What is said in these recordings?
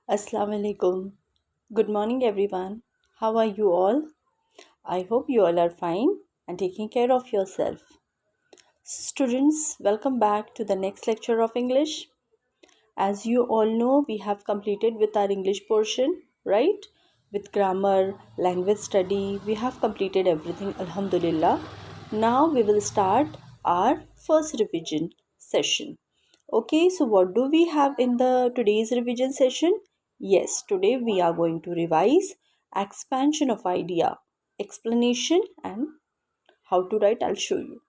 Assalamu alaikum. Good morning, everyone. How are you all? I hope you all are fine and taking care of yourself. Students, welcome back to the next lecture of English. As you all know, we have completed with our English portion, right? With grammar, language study, we have completed everything, Alhamdulillah. Now we will start our first revision session. Okay, so what do we have in the today's revision session? Yes, today we are going to revise expansion of idea, explanation and how to write. I'll show you.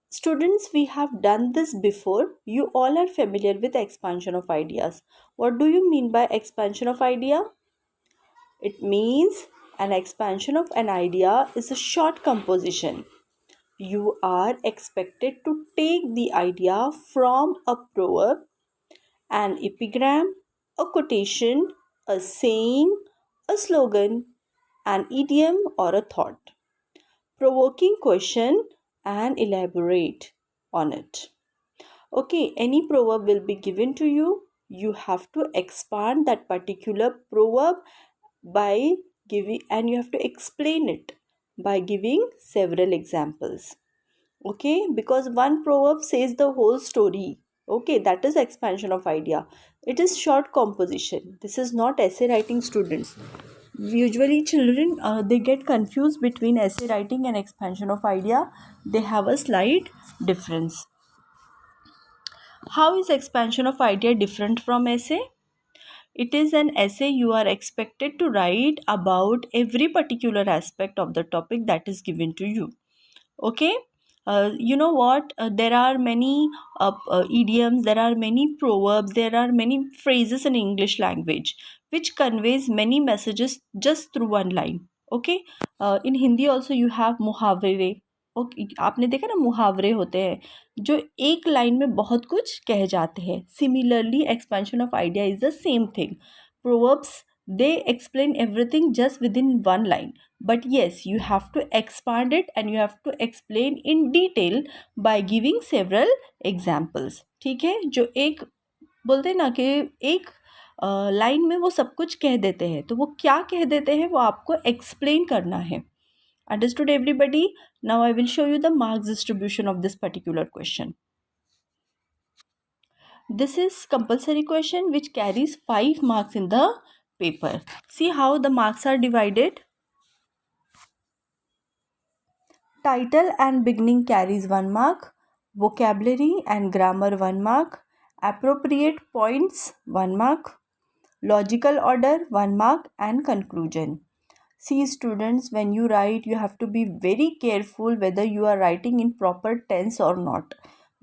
Students, we have done this before. You all are familiar with expansion of ideas. What do you mean by expansion of idea? It means an expansion of an idea is a short composition. You are expected to take the idea from a proverb, an epigram, a quotation, a saying, a slogan, an idiom, or a thought. Provoking question and elaborate on it. Okay, any proverb will be given to you. You have to expand that particular proverb by giving, and you have to explain it by giving several examples. Okay, because one proverb says the whole story. Okay, that is expansion of idea. It is short composition. This is not essay writing, students. Usually children they get confused between essay writing and expansion of idea. They have a slight difference. How is expansion of idea different from essay? It is an essay you are expected to write about every particular aspect of the topic that is given to you. Okay, you know what, there are many idioms, there are many proverbs, there are many phrases in English language which conveys many messages just through one line. Okay, in Hindi also you have मुहावरे. Okay, आपने देखा ना मुहावरे होते हैं जो एक line में बहुत कुछ कह जाते हैं. Similarly expansion of idea is the same thing. Proverbs, they explain everything just within one line, but yes, you have to expand it and you have to explain in detail by giving several examples. ठीक है, जो एक बोलते हैं ना कि एक line में वो सब कुछ कह देते हैं, तो वो क्या कह देते हैं वो आपको एक्सप्लेन करना है. Understood everybody? Now I will show you the marks distribution of this particular question. This is compulsory question which carries 5 marks in the paper. See how the marks are divided. Title and beginning carries 1 mark. Vocabulary and grammar 1 mark. Appropriate points 1 mark. Logical order 1 mark and conclusion. See students, when you write you have to be very careful whether you are writing in proper tense or not,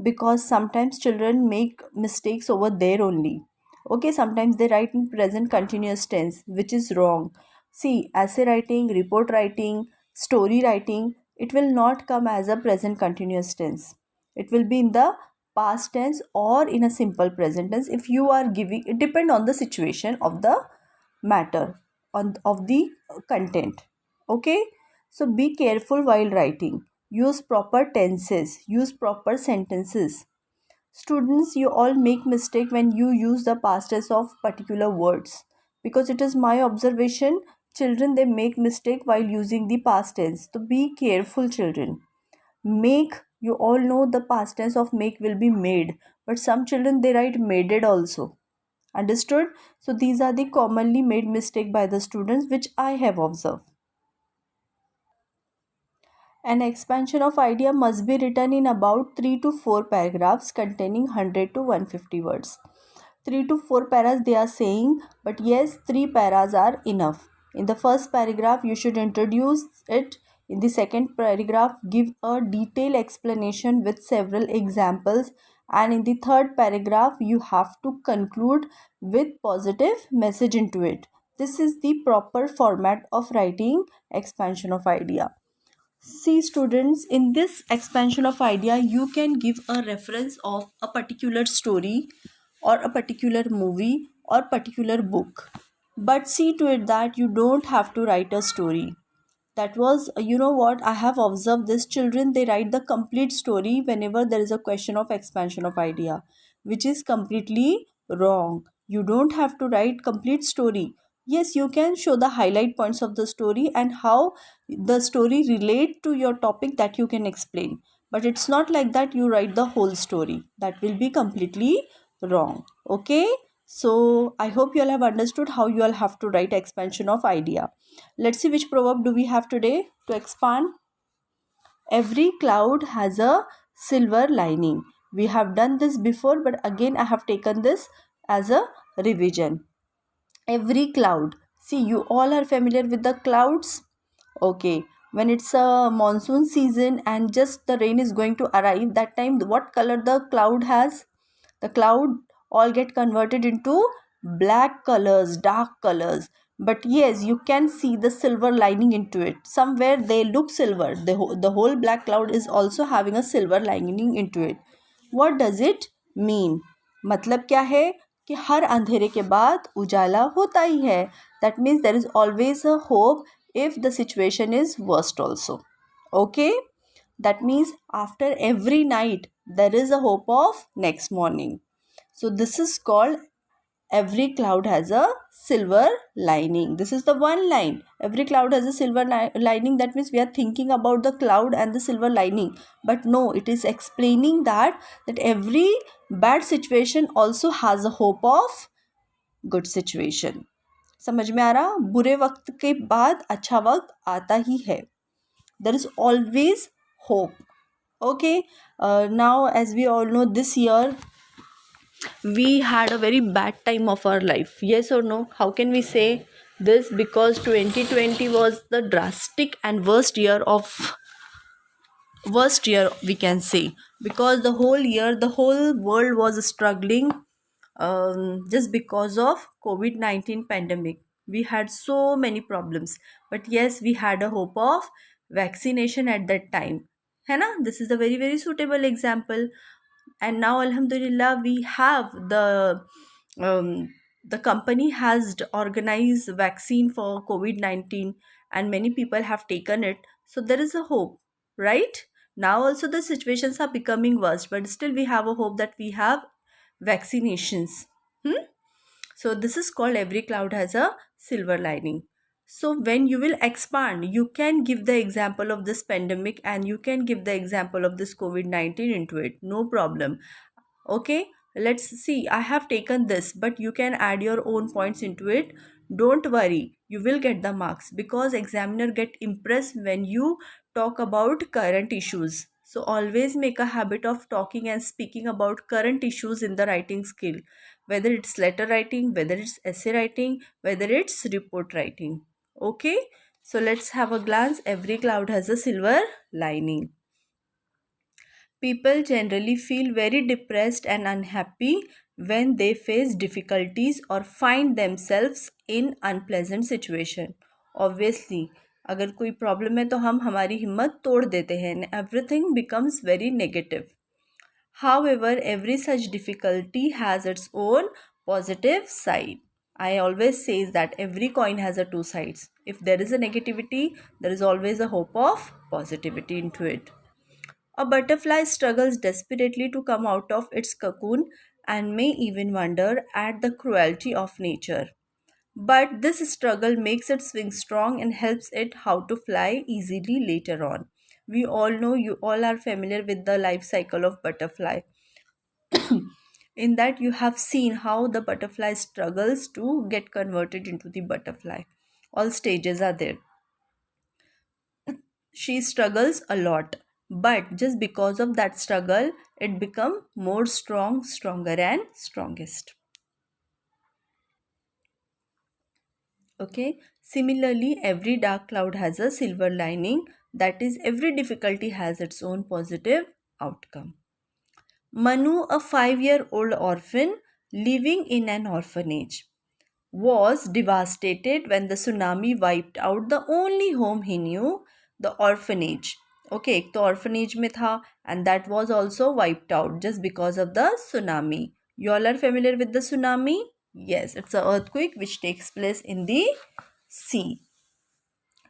because sometimes children make mistakes over there only. Okay, sometimes they write in present continuous tense, which is wrong. See, essay writing, report writing, story writing, it will not come as a present continuous tense. It will be in the past tense or in a simple present tense. If you are giving, it depends on the situation of the matter, on of the content. Okay, so be careful while writing. Use proper tenses, use proper sentences. Students, you all make mistake when you use the past tense of particular words, because it is my observation, children they make mistake while using the past tense. So be careful children. Make, you all know the past tense of make will be made, but some children they write maded also. Understood? So these are the commonly made mistake by the students which I have observed. An expansion of idea must be written in about 3 to 4 paragraphs containing 100 to 150 words. 3 to 4 paras they are saying, but yes, 3 paras are enough. In the first paragraph you should introduce it. In the second paragraph give a detailed explanation with several examples, and in the third paragraph you have to conclude with positive message into it. This is the proper format of writing expansion of idea. See students, in this expansion of idea you can give a reference of a particular story or a particular movie or particular book, but see to it that you don't have to write a story. That was, you know what, I have observed this, children they write the complete story whenever there is a question of expansion of idea, which is completely wrong. You don't have to write complete story. Yes, you can show the highlight points of the story and how the story relate to your topic that you can explain. But it's not like that you write the whole story. That will be completely wrong. Okay? So I hope you all have understood how you all have to write expansion of idea. Let's see which proverb do we have today to expand. Every cloud has a silver lining. We have done this before, but again I have taken this as a revision. Every cloud. See, you all are familiar with the clouds. Okay, when it's a monsoon season and just the rain is going to arrive, that time what color the cloud has? The cloud all get converted into black colors, dark colors. But yes, you can see the silver lining into it. Somewhere they look silver. The whole black cloud is also having a silver lining into it. What does it mean? मतलब क्या है कि हर अंधेरे के बाद उजाला होता ही है. That means there is always a hope if the situation is worst also. Okay? That means after every night there is a hope of next morning. So this is called every cloud has a silver lining. This is the one line. Every cloud has a silver lining. That means we are thinking about the cloud and the silver lining. But no, it is explaining that every bad situation also has a hope of good situation. समझ में आ रहा? बुरे वक्त के बाद अच्छा वक्त आता ही है. There is always hope. Okay, now as we all know, this year we had a very bad time of our life. Yes or no? How can we say this? Because 2020 was the drastic and worst year we can say, because the whole year the whole world was struggling, just because of COVID-19 pandemic. We had so many problems, but yes, we had a hope of vaccination at that time, है ना? This is a very very suitable example. And now alhamdulillah we have the company has organized vaccine for COVID-19 and many people have taken it, so there is a hope, right? Now also the situations are becoming worse, but still we have a hope that we have vaccinations. So this is called every cloud has a silver lining. So when you will expand, you can give the example of this pandemic and you can give the example of this COVID-19 into it. No problem. Okay, let's see. I have taken this, but you can add your own points into it. Don't worry, you will get the marks because examiner get impressed when you talk about current issues. So always make a habit of talking and speaking about current issues in the writing skill, whether it's letter writing, whether it's essay writing, whether it's report writing. Okay, so let's have a glance. Every cloud has a silver lining. People generally feel very depressed and unhappy when they face difficulties or find themselves in unpleasant situation. Obviously, अगर कोई problem है तो हम हमारी हिम्मत तोड़ देते हैं and everything becomes very negative. However, every such difficulty has its own positive side. I always say that every coin has a two sides. If there is a negativity, there is always a hope of positivity into it. A butterfly struggles desperately to come out of its cocoon and may even wonder at the cruelty of nature. But this struggle makes its wings strong and helps it how to fly easily later on. We all know, you all are familiar with the life cycle of butterfly. In that you have seen how the butterfly struggles to get converted into the butterfly. All stages are there. She struggles a lot, but just because of that struggle it become more stronger and strongest. Okay, similarly every dark cloud has a silver lining, that is every difficulty has its own positive outcome. Manu, a 5-year-old orphan living in an orphanage, was devastated when the tsunami wiped out the only home he knew, the orphanage. Okay, एक तो orphanage में था and that was also wiped out just because of the tsunami. You all are familiar with the tsunami? Yes, it's an earthquake which takes place in the sea.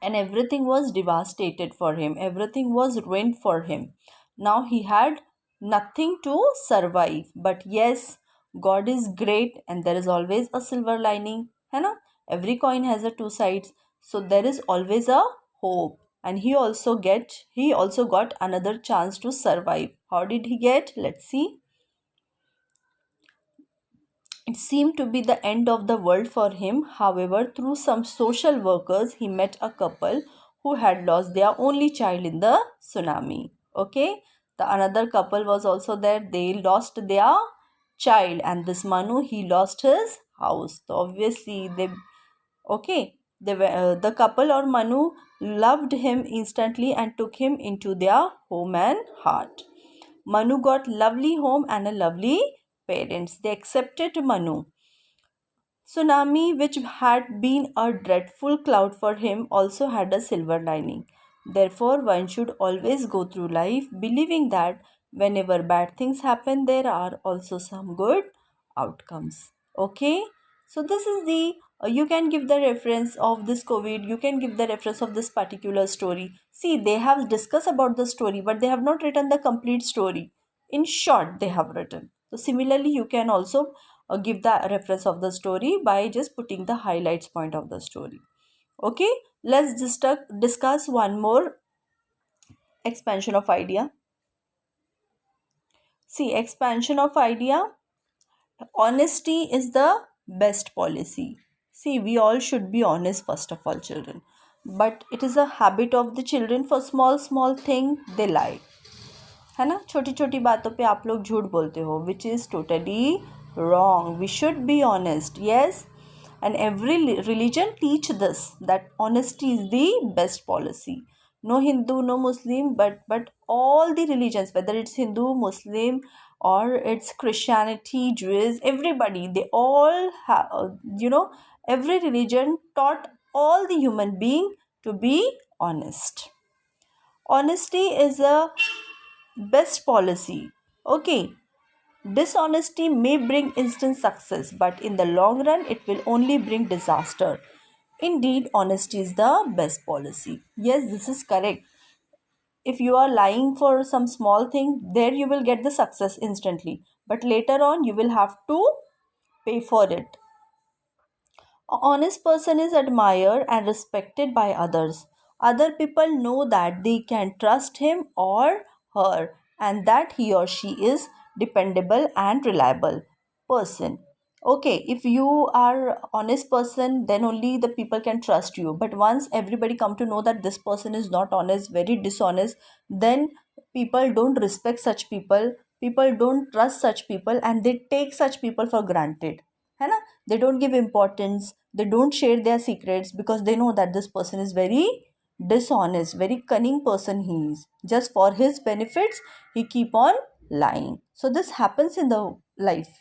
And everything was devastated for him. Everything was ruined for him. Now he had nothing to survive. But yes, God is great and there is always a silver lining, है ना? Every coin has a two sides, so there is always a hope. And he also got another chance to survive. How did he get? Let's see. It seemed to be the end of the world for him. However, through some social workers, he met a couple who had lost their only child in the tsunami. Okay, the another couple was also there. They lost their child, and this Manu, he lost his house. So obviously, the couple or Manu loved him instantly and took him into their home and heart. Manu got lovely home and a lovely parents. They accepted Manu. Tsunami, which had been a dreadful cloud for him, also had a silver lining. Therefore, one should always go through life believing that whenever bad things happen, there are also some good outcomes. Okay, so this is the you can give the reference of this COVID, you can give the reference of this particular story. See, they have discussed about the story, but they have not written the complete story. In short, they have written. So, similarly, you can also give the reference of the story by just putting the highlights point of the story. Okay, let's just discuss one more expansion of idea. See, expansion of idea. Honesty is the best policy. See, we all should be honest first of all, children. But it is a habit of the children for small thing they lie. है ना, छोटी छोटी बातों पे आप लोग झूठ बोलते हो, which is totally wrong. We should be honest. Yes, and every religion teach this, that honesty is the best policy. No Hindu, no Muslim, but all the religions, whether it's Hindu, Muslim, or it's Christianity, Jews, everybody, they all have, every religion taught all the human being to be honest. Honesty is a best policy. Okay, dishonesty may bring instant success, but in the long run, it will only bring disaster. Indeed, honesty is the best policy. Yes, this is correct. If you are lying for some small thing, there you will get the success instantly, but later on, you will have to pay for it. An honest person is admired and respected by others. Other people know that they can trust him or her and that he or she is dependable and reliable person. Okay, if you are honest person, then only the people can trust you. But once everybody come to know that this person is not honest, very dishonest, then people don't respect such people. People don't trust such people and they take such people for granted. है ना? They don't give importance, they don't share their secrets because they know that this person is very dishonest, very cunning person he is. Just for his benefits, he keep on lying. So this happens in the life.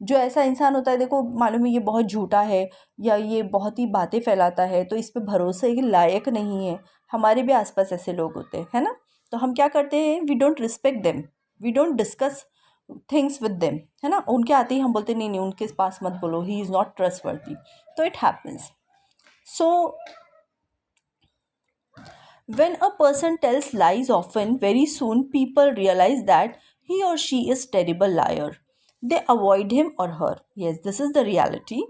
जो ऐसा इंसान होता है, देखो मालूम है ये बहुत झूठा है या ये बहुत ही बातें फैलाता है, तो इस पे भरोसे के लायक नहीं है. हमारे भी आसपास ऐसे लोग होते हैं, है ना? तो हम क्या करते हैं, we don't respect them, we don't discuss things with them, है ना? उनके आते ही हम बोलते नहीं नहीं उनके पास मत बोलो, ही इज़ नॉट ट्रस्टवर्दी. तो it happens. So when a person tells lies often, very soon people realize that he or she is terrible liar. They avoid him or her. Yes, this is the reality.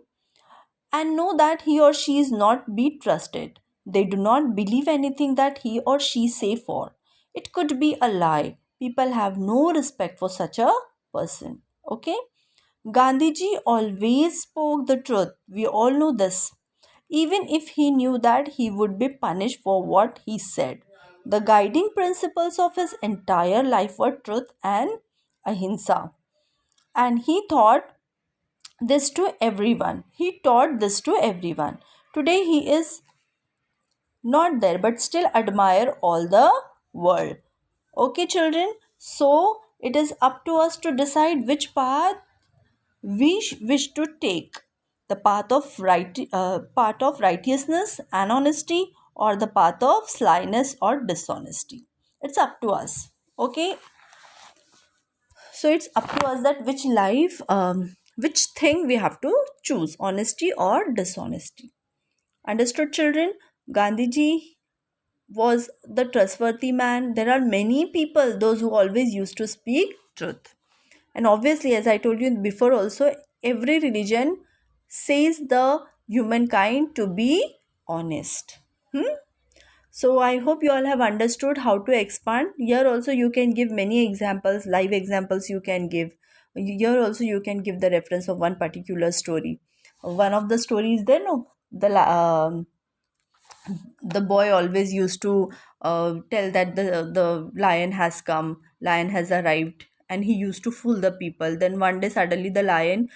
And know that he or she is not be trusted. They do not believe anything that he or she say for. It could be a lie. People have no respect for such a person. Okay? Gandhiji always spoke the truth. We all know this. Even if he knew that he would be punished for what he said. The guiding principles of his entire life were truth and ahimsa. And he taught this to everyone. He taught this to everyone. Today he is not there but still admire all the world. Okay, children. So it is up to us to decide which path we wish to take. The path of righteousness and honesty, or the path of slyness or dishonesty. It's up to us. Okay. So it's up to us that which thing we have to choose, honesty or dishonesty. Understood, children? Gandhiji was the trustworthy man. There are many people, those who always used to speak truth. And obviously, as I told you before also, every religion says the humankind to be honest. Hmm? So I hope you all have understood how to expand. Here also you can give many examples, live examples you can give. Here also you can give the reference of one particular story. One of the stories there, no, the boy always used to tell that the lion has come, lion has arrived, and he used to fool the people. Then one day suddenly the lion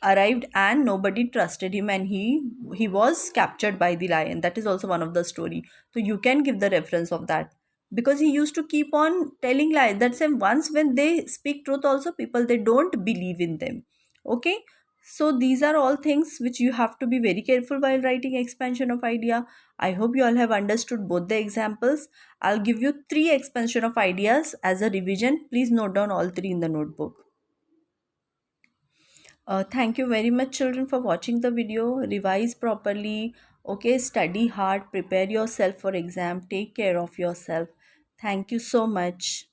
arrived and nobody trusted him, and he was captured by the lion. That is also one of the story. So you can give the reference of that, because he used to keep on telling lies. That's why once when they speak truth also, people they don't believe in them. Okay, so these are all things which you have to be very careful while writing expansion of idea. I hope you all have understood both the examples. I'll give you 3 expansion of ideas as a revision. Please note down all 3 in the notebook. Thank you very much, children, for watching the video. Revise properly. Okay, study hard. Prepare yourself for exam. Take care of yourself. Thank you so much.